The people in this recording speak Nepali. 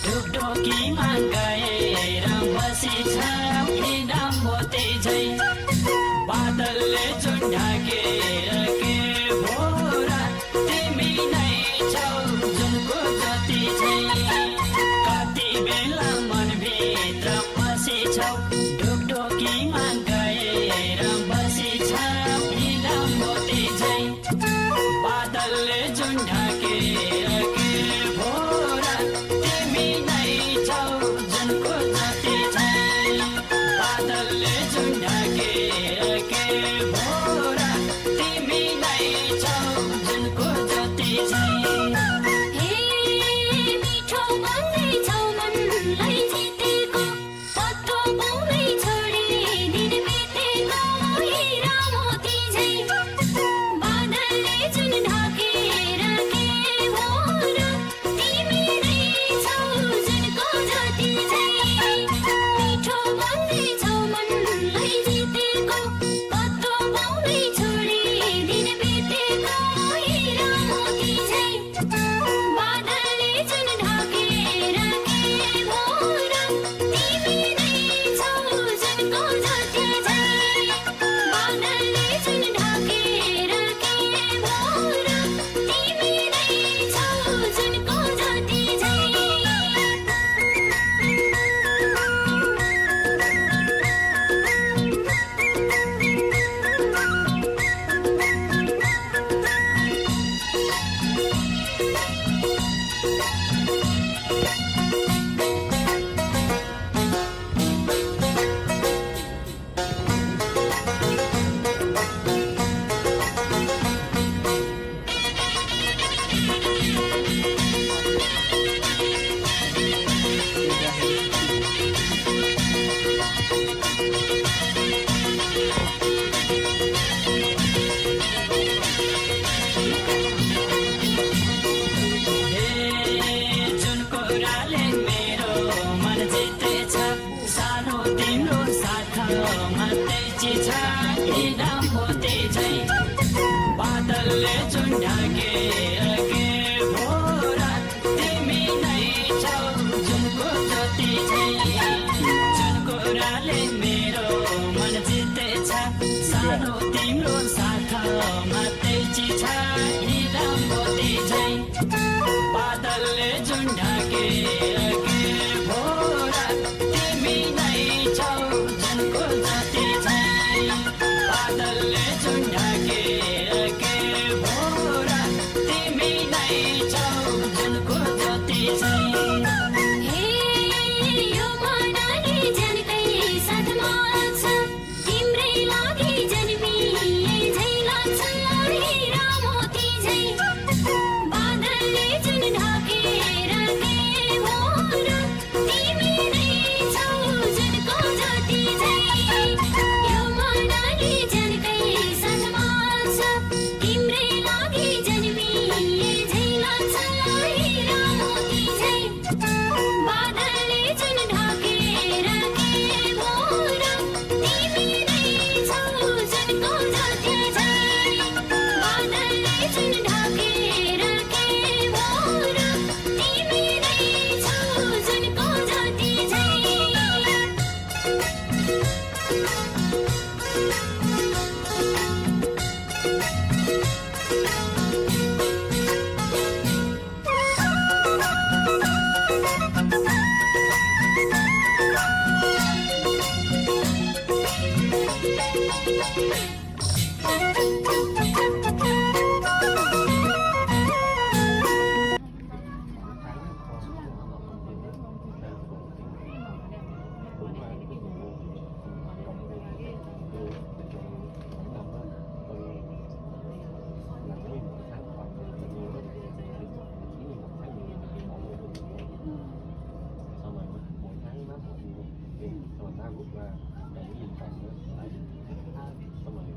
ढुकढुकीमा गएर बसिछौ हिँडा मोती झै बादलले जुन ढाकेर के भोरा तिमी नै छौ जुनको जति झै कति बेला मनभित्र बसिछौ ढुकढुकीमा गएर बसिछौ हिँडा मोती झै बादलले जुन ढाकेर के भोरा तिमी नै छौ जुनको जति झै बादलले जुन ढाकेर के भोरा तिमी नै छौ जुनको जति झै बादलले जुन ढाकेर के भोरा तिमी नै छौ जुनको जति झै जुनको राले मेरो मन जितेछ सानो तिम्रो साथमा तेजी छ हिँडा मोती झै बादलले जुन ढाकेर के भोरा तिमी नै छौ जुनको जति झै बादलले जुन ढाकेर के भोरा तिमी नै छौ जुनको जति झै Nam lúc là đại diện tại sớm sớm này